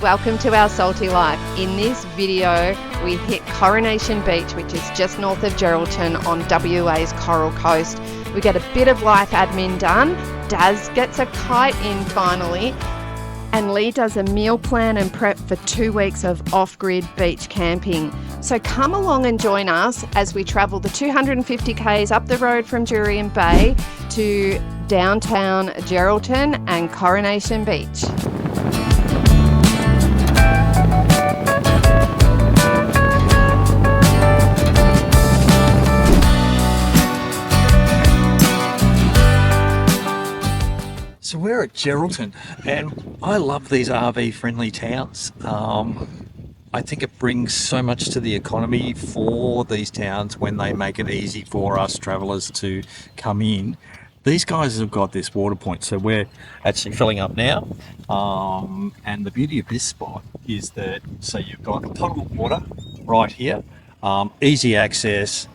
welcome to our salty life. In this video we hit Coronation Beach, which is just north of Geraldton on WA's Coral Coast. We get a bit of life admin done, Daz gets a kite in finally, and Lee does a meal plan and prep for 2 weeks of off-grid beach camping. So come along and join us as we travel the 250 k's up the road from Jurien Bay to downtown Geraldton and Coronation Beach. So we're at Geraldton, and I love these RV-friendly towns. I think it brings so much to the economy for these towns when they make it easy for us travellers to come in. These guys have got this water point, so we're actually filling up now. And the beauty of this spot is that, so you've got potable water right here, easy access,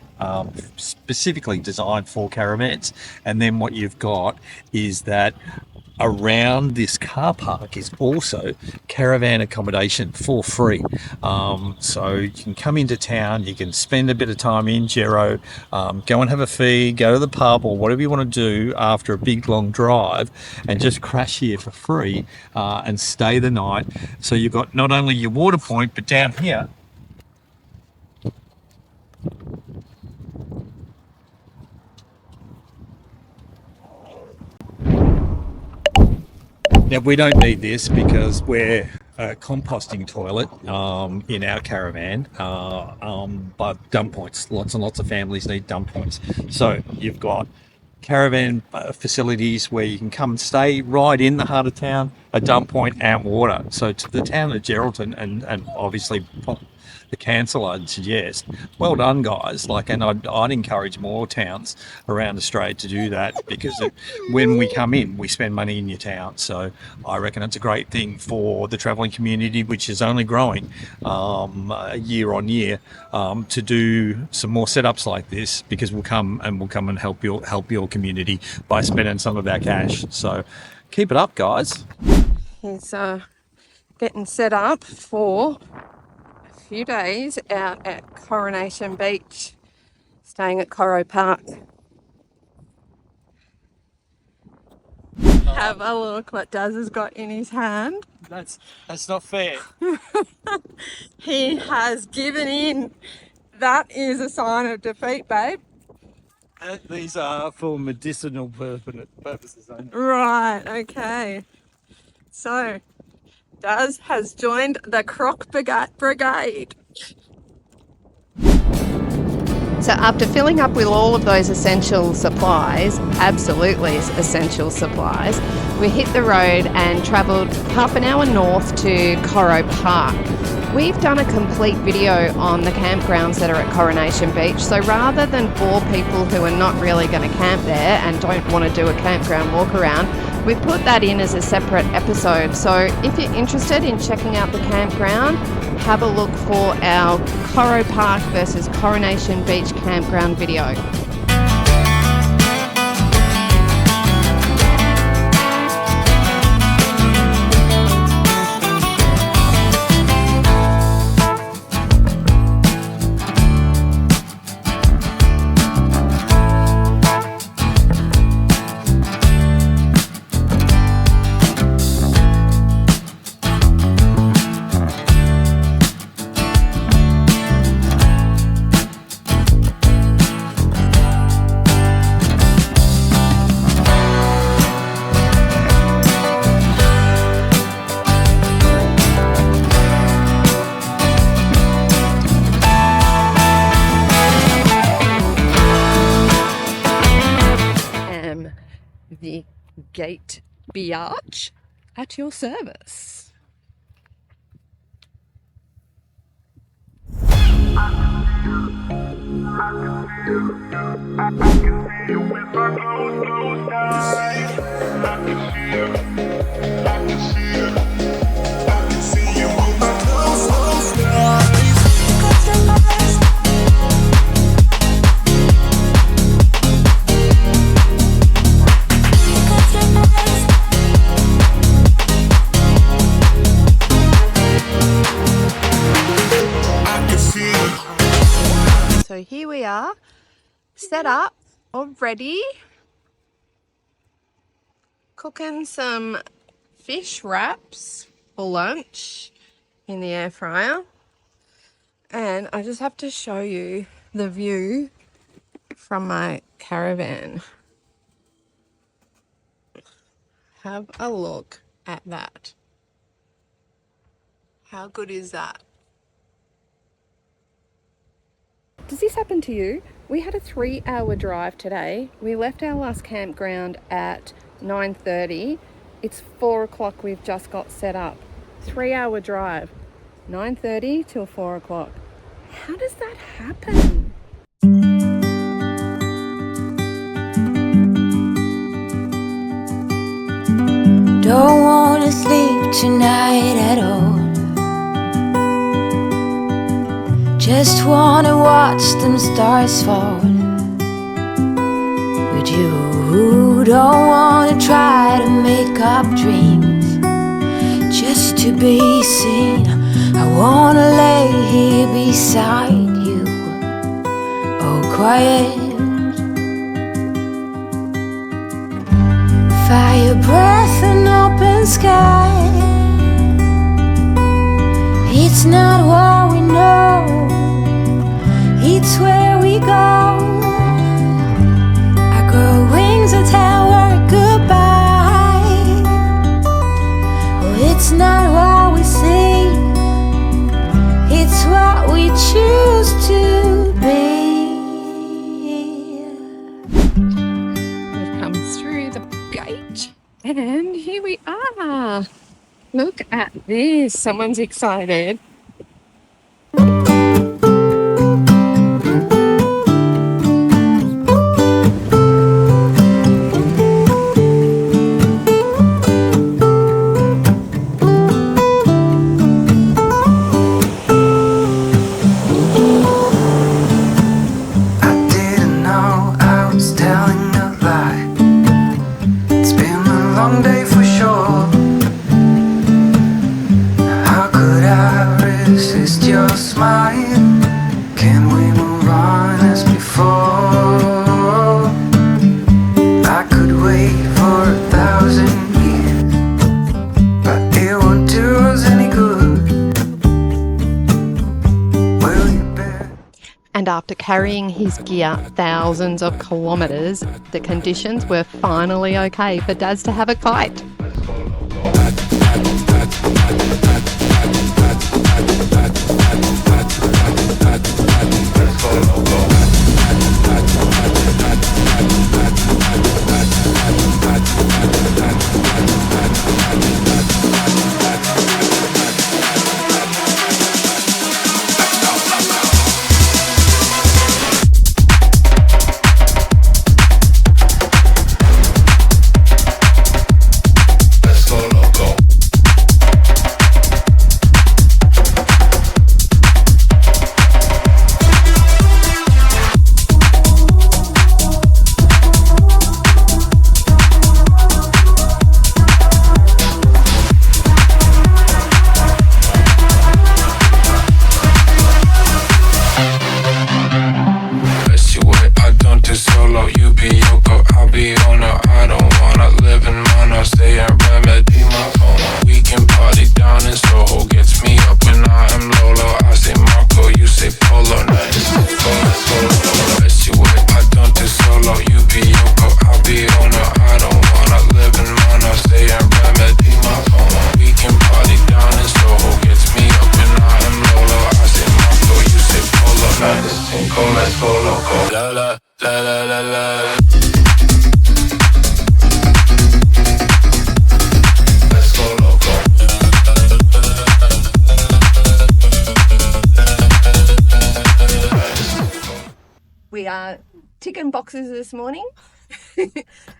specifically designed for caravans. And then what you've got is that around this car park is also caravan accommodation for free. So you can come into town, you can spend a bit of time in Gero, go and have a feed, go to the pub or whatever you want to do after a big long drive, and just crash here for free and stay the night. So you've got not only your water point, but down here now, we don't need this because we're a composting toilet in our caravan, but dump points, lots and lots of families need dump points. So you've got caravan facilities where you can come and stay right in the heart of town, a dump point and water. So to the town of Geraldton and obviously the council, I'd suggest, well done guys. And I'd encourage more towns around Australia to do that, because when we come in, we spend money in your town. So I reckon it's a great thing for the travelling community, which is only growing year on year, to do some more setups like this, because we'll come and help your community by spending some of our cash. So keep it up, guys. He's getting set up for few days out at Coronation Beach, staying at Coral Park. Have a look what Daz has got in his hand. That's not fair. He has given in. That is a sign of defeat, babe. These are for medicinal purposes only. Right, okay. So Daz has joined the Croc Brigade. So after filling up with all of those essential supplies, absolutely essential supplies, we hit the road and travelled half an hour north to Coral Park. We've done a complete video on the campgrounds that are at Coronation Beach, so rather than bore people who are not really going to camp there and don't want to do a campground walk around, we've put that in as a separate episode. So if you're interested in checking out the campground, have a look for our Coral Park versus Coronation Beach campground video. The gate biatch at your service. here, set up, all ready. Cooking some fish wraps for lunch in the air fryer. And I just have to show you the view from my caravan. Have a look at that. How good is that? Does this happen to you? We had a 3-hour drive today. We left our last campground at 9:30. It's 4 o'clock. We've just got set up. 3-hour drive. 9:30 till 4 o'clock. How does that happen? Don't wanna sleep tonight at all. Just wanna watch them stars fall. But you don't wanna try to make up dreams just to be seen. I wanna lay here beside you, all quiet. Fire breath and open sky. It's not what we know, it's where we go. I grow wings and tell her goodbye. Oh, it's not what we see, it's what we choose to be. We've come through the gate and here we are. Look at this. Someone's excited. And after carrying his gear thousands of kilometres, the conditions were finally okay for Daz to have a kite. We are ticking boxes this morning.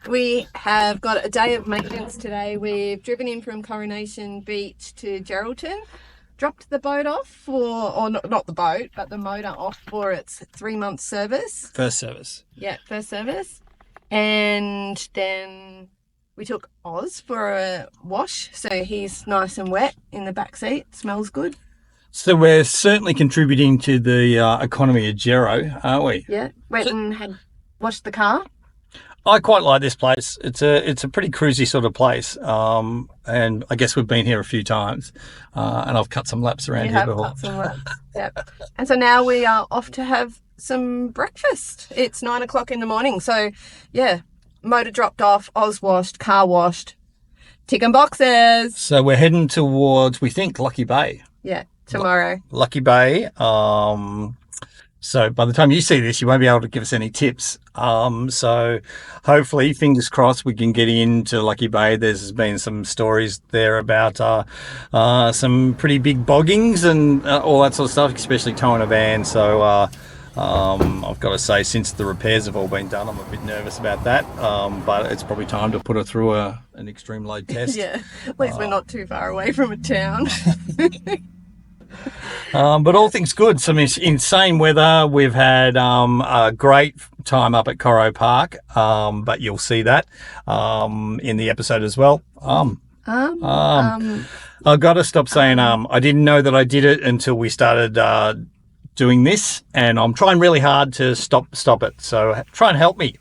We have got a day of maintenance today. We've driven in from Coronation Beach to Geraldton, dropped the boat off not the boat, but the motor off for its 3-month service. First service. Yeah, first service. And then we took Oz for a wash, so he's nice and wet in the back seat. Smells good. So we're certainly contributing to the economy of Gero, aren't we? Yeah. Went and had washed the car. I quite like this place. It's a pretty cruisy sort of place, and I guess we've been here a few times, and I've cut some laps around You here have before. cut some laps. Yep. And so now we are off to have some breakfast. It's 9 o'clock in the morning. So yeah, motor dropped off, Oz washed, car washed, ticking boxes. So we're heading towards, we think, Lucky Bay. Yeah, tomorrow. Lucky Bay. So by the time you see this, you won't be able to give us any tips. So hopefully, fingers crossed, we can get into Lucky Bay. There's been some stories there about some pretty big boggings and all that sort of stuff, especially towing a van. So I've got to say, since the repairs have all been done, I'm a bit nervous about that. But it's probably time to put her through an extreme load test. Yeah, at least we're not too far away from a town. But all things good. Some insane weather. We've had a great time up at Coro Park, but you'll see that in the episode as well. I've got to stop saying I didn't know that I did it until we started doing this, and I'm trying really hard to stop it. So try and help me.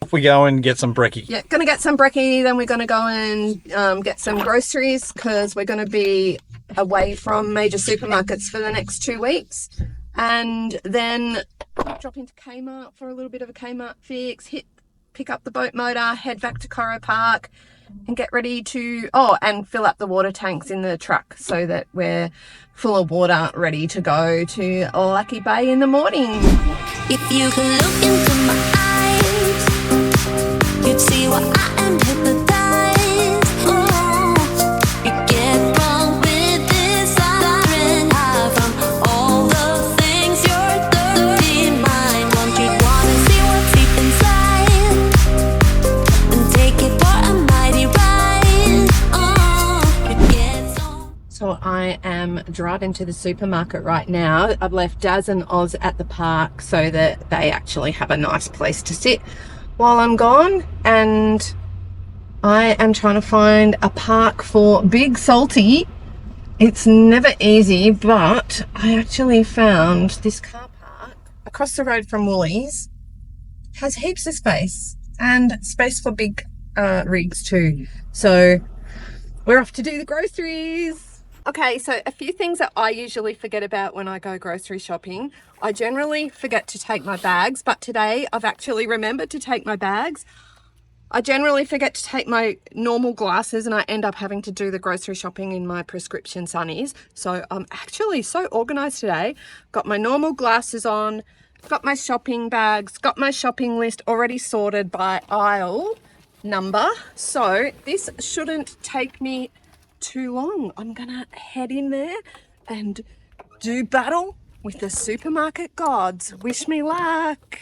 Off we go and get some brekkie. Yeah, going to get some brekkie, then we're going to go and get some groceries because we're going to be away from major supermarkets for the next 2 weeks. And then drop into Kmart for a little bit of a Kmart fix, pick up the boat motor, head back to Coro Park and get ready to, and fill up the water tanks in the truck so that we're full of water ready to go to Lucky Bay in the morning. If you could look into my eyes, you'd see what I am hypnotized. Oh, you get wrong with this siren high from all the things your dirty mind wants. You'd wanna see what's deep inside and take it for a mighty ride. Oh, you get So I am driving to the supermarket right now. I've left Daz and Oz at the park so that they actually have a nice place to sit while I'm gone, and I am trying to find a park for Big Salty. It's never easy, but I actually found this car park across the road from Woolies. Has heaps of space and space for big rigs too. So we're off to do the groceries. Okay, so a few things that I usually forget about when I go grocery shopping. I generally forget to take my bags, but today I've actually remembered to take my bags. I generally forget to take my normal glasses and I end up having to do the grocery shopping in my prescription sunnies. So I'm actually so organised today. Got my normal glasses on, got my shopping bags, got my shopping list already sorted by aisle number. So this shouldn't take me too long. I'm gonna head in there and do battle with the supermarket gods. Wish me luck.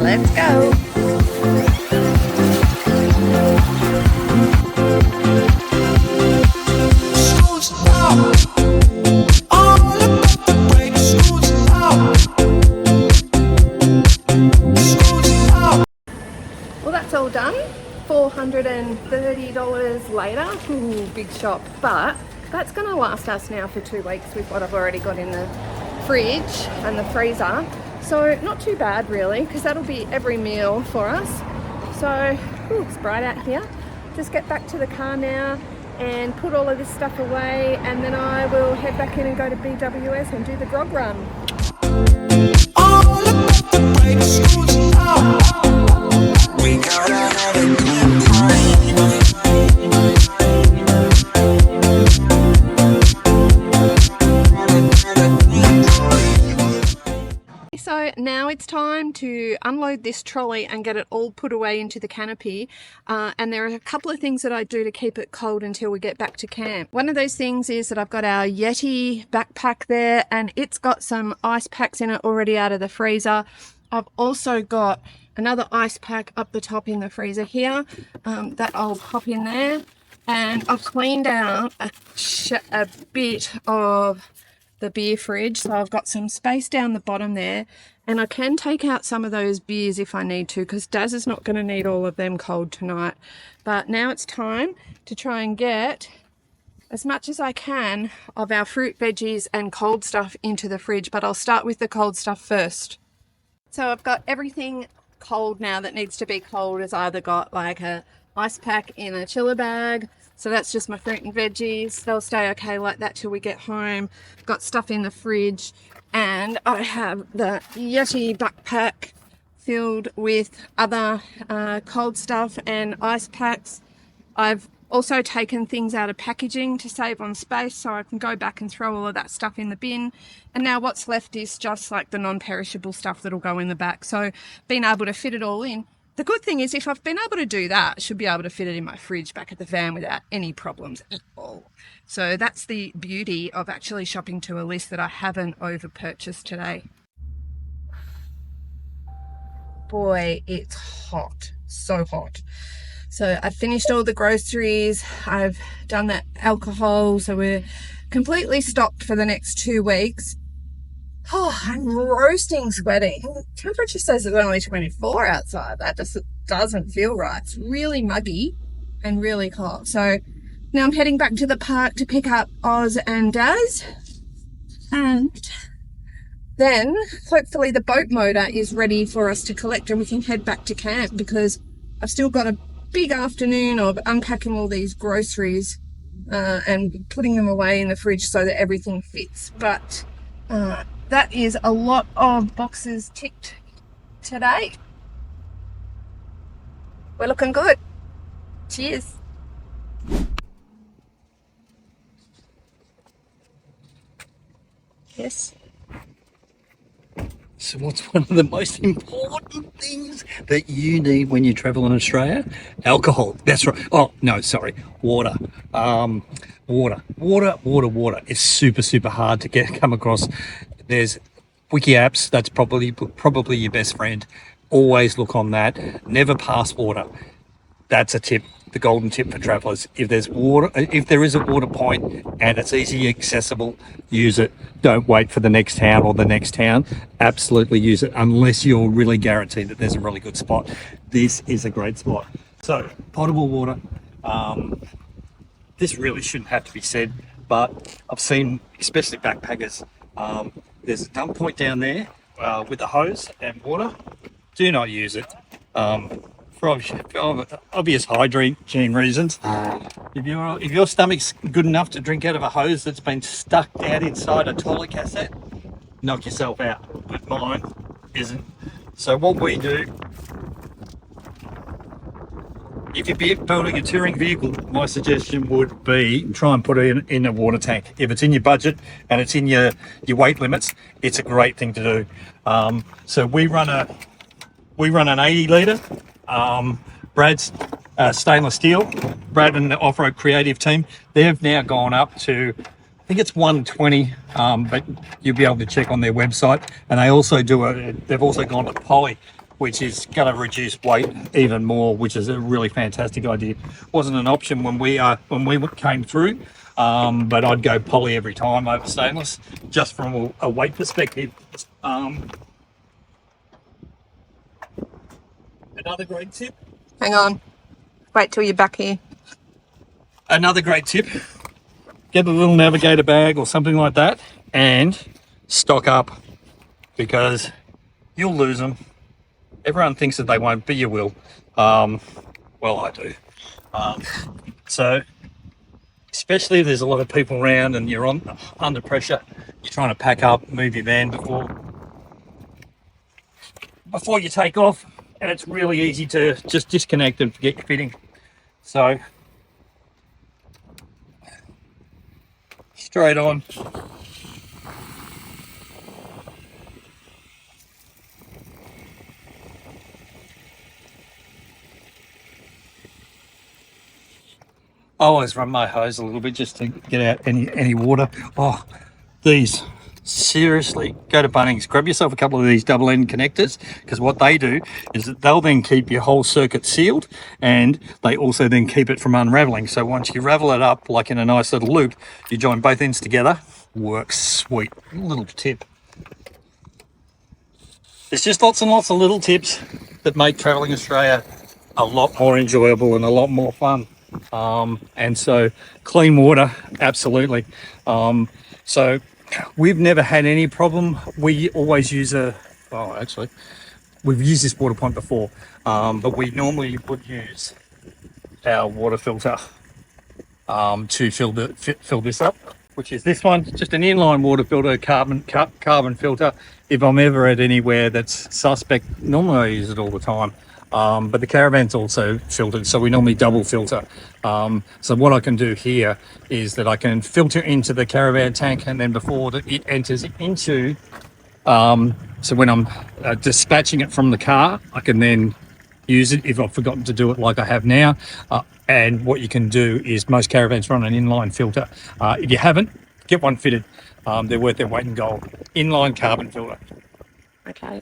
Let's go. That's all done. $430 later. Ooh, big shop. But that's going to last us now for 2 weeks with what I've already got in the fridge and the freezer. So not too bad really, because that'll be every meal for us. So it's bright out here. Just get back to the car now and put all of this stuff away, and then I will head back in and go to BWS and do the grog run. We gotta have a good time. So now it's time to unload this trolley and get it all put away into the canopy. And there are a couple of things that I do to keep it cold until we get back to camp. One of those things is that I've got our Yeti backpack there, and it's got some ice packs in it already out of the freezer. I've also got another ice pack up the top in the freezer here that I'll pop in there. And I've cleaned out a bit of the beer fridge, so I've got some space down the bottom there, and I can take out some of those beers if I need to, because Daz is not going to need all of them cold tonight. But now it's time to try and get as much as I can of our fruit, veggies and cold stuff into the fridge, but I'll start with the cold stuff first. So I've got everything cold now that needs to be cold. It's either got like a ice pack in a chiller bag, so that's just my fruit and veggies. They'll stay okay like that till we get home. Got stuff in the fridge, and I have the Yeti backpack filled with other cold stuff and ice packs. I've also taken things out of packaging to save on space, so I can go back and throw all of that stuff in the bin. And now what's left is just like the non-perishable stuff that'll go in the back. So being able to fit it all in. The good thing is if I've been able to do that, I should be able to fit it in my fridge back at the van without any problems at all. So that's the beauty of actually shopping to a list that I haven't over-purchased today. Boy, it's hot. So hot. So I've finished all the groceries. I've done that alcohol. So we're completely stocked for the next 2 weeks. Oh, I'm roasting sweating. The temperature says it's only 24 outside. That just doesn't feel right. It's really muggy and really hot. So now I'm heading back to the park to pick up Oz and Daz. And then hopefully the boat motor is ready for us to collect and we can head back to camp, because I've still got a big afternoon of unpacking all these groceries and putting them away in the fridge so that everything fits. But that is a lot of boxes ticked today. We're looking good. Cheers. Yes. So what's one of the most important things that you need when you travel in Australia? Alcohol. That's right. Oh, no, sorry. Water. Water. It's super hard to come across. There's wiki apps. That's probably your best friend. Always look on that. Never pass water. That's a tip. The golden tip for travellers. If there is a water point and it's easily accessible, use it. Don't wait for the next town or the next town. Absolutely use it, unless you're really guaranteed that there's a really good spot. This is a great spot. So, potable water. This really shouldn't have to be said, but I've seen, especially backpackers, there's a dump point down there with a hose and water. Do not use it. For obvious hygiene reasons. If your stomach's good enough to drink out of a hose that's been stuck down inside a toilet cassette, knock yourself out. But mine isn't. So what we do, if you're building a touring vehicle, my suggestion would be try and put it in a water tank. If it's in your budget and it's in your weight limits, it's a great thing to do. So we run an 80 litre. Brad's stainless steel. Brad and the off-road creative team, they've now gone up to, I think it's 120, but you'll be able to check on their website. And they also they've also gone to poly, which is going to reduce weight even more, which is a really fantastic idea. Wasn't an option when we came through, but I'd go poly every time over stainless, just from a weight perspective. Another great tip. Hang on. Wait till you're back here. Another great tip. Get a little navigator bag or something like that and stock up, because you'll lose them. Everyone thinks that they won't, but you will. Well, I do. So, especially if there's a lot of people around and you're under pressure, you're trying to pack up, move your van before you take off. And it's really easy to just disconnect and forget your fitting. So, straight on. I always run my hose a little bit just to get out any water. Oh, these. Seriously, go to Bunnings, grab yourself a couple of these double end connectors, because what they do is that they'll then keep your whole circuit sealed, and they also then keep it from unraveling. So once you ravel it up like in a nice little loop, you join both ends together works sweet. Little tip. There's just lots and lots of little tips that make traveling Australia a lot more enjoyable and a lot more fun. And so clean water, absolutely. So we've never had any problem. We always use we've used this water point before, but we normally would use our water filter to fill this up, which is this one, just an inline water filter, carbon filter. If I'm ever at anywhere that's suspect, normally I use it all the time. But the caravan's also filtered, so we normally double filter. So what I can do here is that I can filter into the caravan tank, and then before it enters into, so when I'm dispatching it from the car, I can then use it if I've forgotten to do it like I have now. And what you can do is most caravans run an inline filter. If you haven't, get one fitted. They're worth their weight in gold. Inline carbon filter. Okay.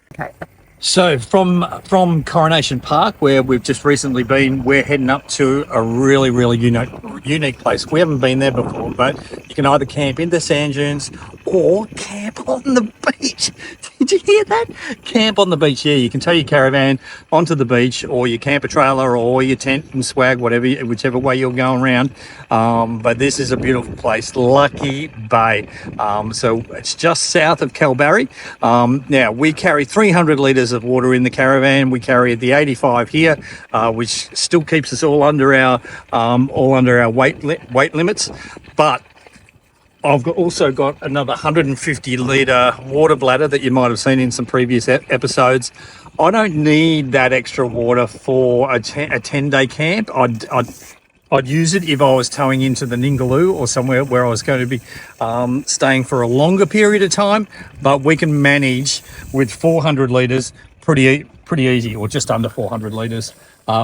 So from Coronation Park, where we've just recently been, we're heading up to a really, really unique place. We haven't been there before, but you can either camp in the sand dunes or camp on the beach. Did you hear that? Camp on the beach. Yeah, you can tow your caravan onto the beach, or your camper trailer, or your tent and swag, whichever way you're going around. But this is a beautiful place, Lucky Bay. So it's just south of Kalbarri. Now we carry 300 litres of water in the caravan. We carry the 85 here, which still keeps us all under our weight limits. But I've also got another 150 litre water bladder that you might have seen in some previous episodes. I don't need that extra water for a 10-day camp. I'd use it if I was towing into the Ningaloo or somewhere where I was going to be staying for a longer period of time. But we can manage with 400 litres pretty easy, or just under 400 litres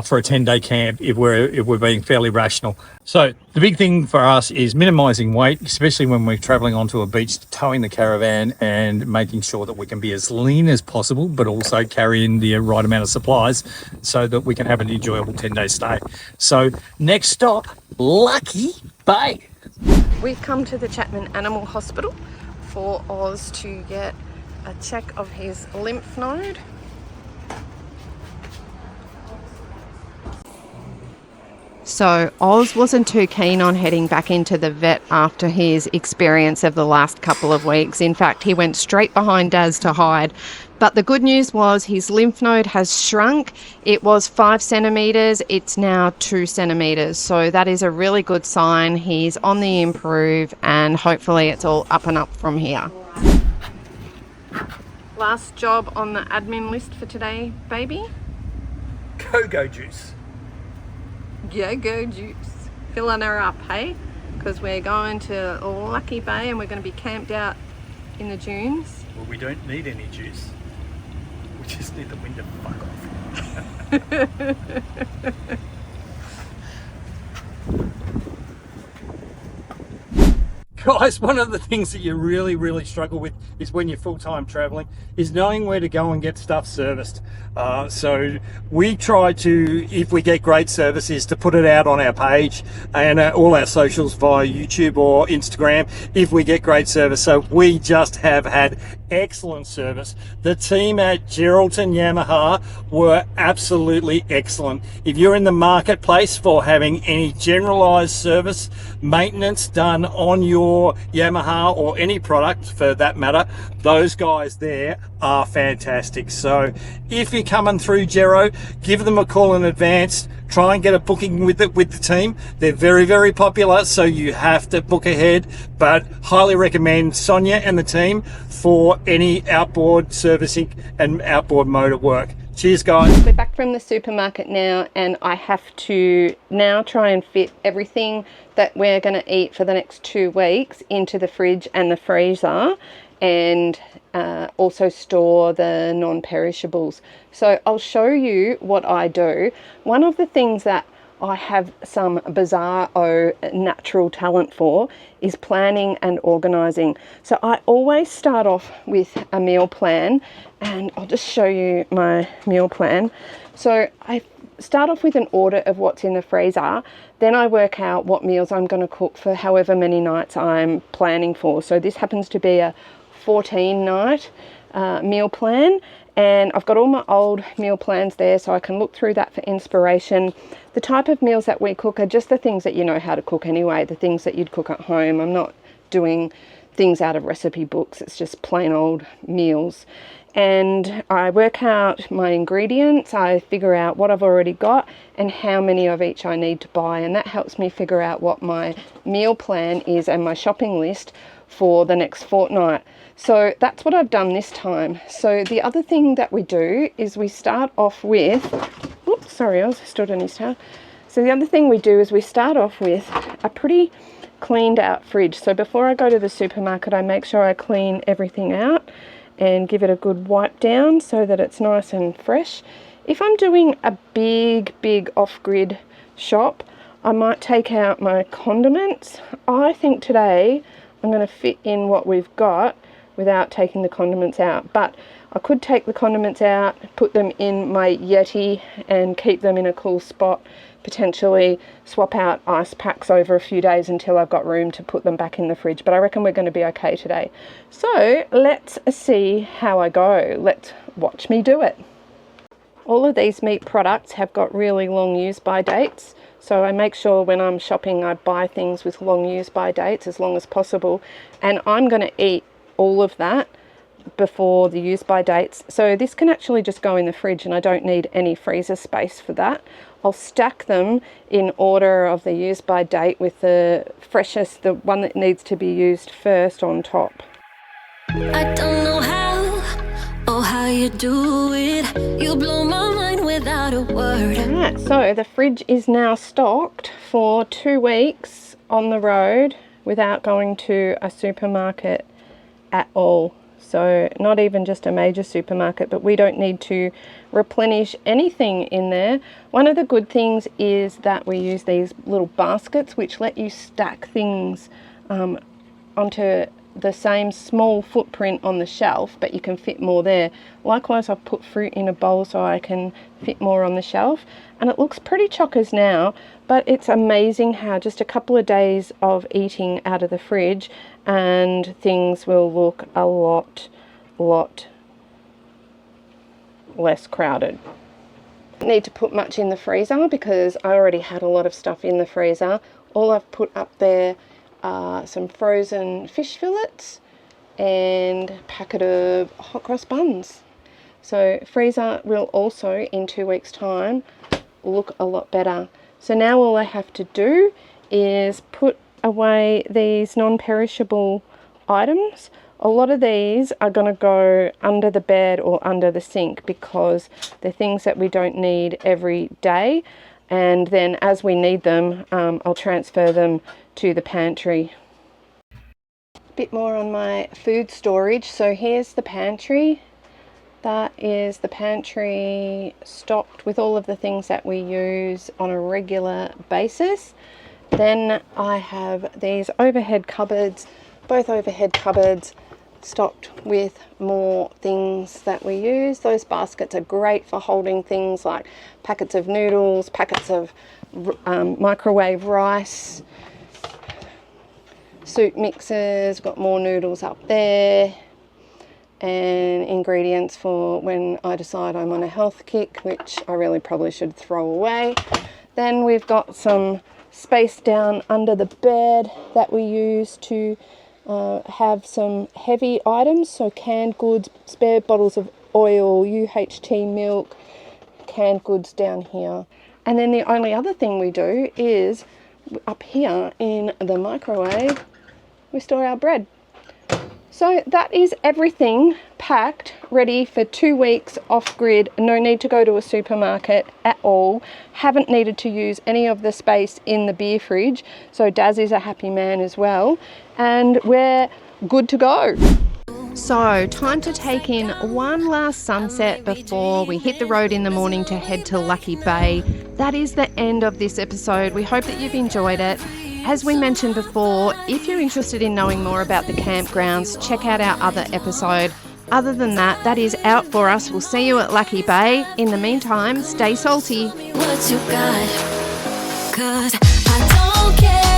for a 10-day camp if we're being fairly rational. So the big thing for us is minimising weight, especially when we're travelling onto a beach, towing the caravan and making sure that we can be as lean as possible, but also carry in the right amount of supplies so that we can have an enjoyable 10-day stay. So next stop, Lucky Bay. We've come to the Chapman Animal Hospital for Oz to get a check of his lymph node. So Oz wasn't too keen on heading back into the vet after his experience of the last couple of weeks. In fact, he went straight behind Daz to hide. But the good news was his lymph node has shrunk. It was 5 centimetres, it's now 2 centimetres. So that is a really good sign. He's on the improve, and hopefully it's all up and up from here. Last job on the admin list for today, baby. Go juice. Go juice. Filling her up, hey? Because we're going to Lucky Bay and we're going to be camped out in the dunes. Well, we don't need any juice. We just need the wind to fuck off. Guys, one of the things that you really struggle with is when you're full-time traveling is knowing where to go and get stuff serviced. So we try to, if we get great services, to put it out on our page and all our socials via YouTube or Instagram if we get great service. So we just have had excellent service. The team at Geraldton Yamaha were absolutely excellent. If you're in the marketplace for having any generalized service maintenance done on your Yamaha or any product for that matter, those guys there are fantastic. So if you're coming through Gero, give them a call in advance. Try and get a booking with the team. They're very popular, so you have to book ahead, but highly recommend Sonia and the team for any outboard servicing and outboard motor work. Cheers, guys. We're back from the supermarket now, and I have to now try and fit everything that we're going to eat for the next 2 weeks into the fridge and the freezer, and also store the non-perishables. So I'll show you what I do. One of the things that I have some bizarre natural talent for is planning and organising. So I always start off with a meal plan, and I'll just show you my meal plan. So I start off with an order of what's in the freezer. Then I work out what meals I'm going to cook for however many nights I'm planning for. So this happens to be a 14 night meal plan, and I've got all my old meal plans there so I can look through that for inspiration. The type of meals that we cook are just the things that you know how to cook anyway, the things that you'd cook at home. I'm not doing things out of recipe books, it's just plain old meals. And I work out my ingredients, I figure out what I've already got and how many of each I need to buy, and that helps me figure out what my meal plan is and my shopping list for the next fortnight. So that's what I've done this time. So the other thing that we do is we start off with, oops, sorry, I was stood on his tail. So the other thing we do is we start off with a pretty cleaned out fridge. So before I go to the supermarket, I make sure I clean everything out and give it a good wipe down so that it's nice and fresh. If I'm doing a big off-grid shop, I might take out my condiments. I think today I'm going to fit in what we've got without taking the condiments out, but I could take the condiments out, put them in my Yeti and keep them in a cool spot, potentially swap out ice packs over a few days until I've got room to put them back in the fridge, but I reckon we're going to be okay today. So let's see how I go. Let's watch me do it. All of these meat products have got really long use by dates, so I make sure when I'm shopping I buy things with long use by dates as long as possible, and I'm going to eat all of that before the use by dates. So this can actually just go in the fridge and I don't need any freezer space for that. I'll stack them in order of the use by date with the freshest, the one that needs to be used first on top. I don't know how or how you do it. You blow my mind without a word. Alright, so the fridge is now stocked for 2 weeks on the road without going to a supermarket at all. So not even just a major supermarket, but we don't need to replenish anything in there. One of the good things is that we use these little baskets which let you stack things onto the same small footprint on the shelf, but you can fit more there. Likewise, I've put fruit in a bowl so I can fit more on the shelf, and it looks pretty chockers now, but it's amazing how just a couple of days of eating out of the fridge and things will look a lot less crowded. Don't need to put much in the freezer because I already had a lot of stuff in the freezer. All I've put up there are some frozen fish fillets and a packet of hot cross buns. So freezer will also in 2 weeks time look a lot better. So now all I have to do is put away these non-perishable items. A lot of these are going to go under the bed or under the sink because they're things that we don't need every day, and then as we need them I'll transfer them to the pantry. A bit more on my food storage. So here's the pantry. That is the pantry stocked with all of the things that we use on a regular basis. Then I have these overhead cupboards, both overhead cupboards stocked with more things that we use. Those baskets are great for holding things like packets of noodles, packets of microwave rice, soup mixes, got more noodles up there, and ingredients for when I decide I'm on a health kick, which I really probably should throw away. Then we've got some space down under the bed that we use to have some heavy items, so canned goods, spare bottles of oil, UHT milk, canned goods down here. And then the only other thing we do is up here in the microwave we store our bread. So that is everything packed, ready for 2 weeks off-grid. No need to go to a supermarket at all. Haven't needed to use any of the space in the beer fridge. So Daz is a happy man as well. And we're good to go. So time to take in one last sunset before we hit the road in the morning to head to Lucky Bay. That is the end of this episode. We hope that you've enjoyed it. As we mentioned before, if you're interested in knowing more about the campgrounds, check out our other episode Other than that, that is out for us. We'll see you at Lucky Bay. In the meantime, stay salty. What you got? 'Cause I don't care.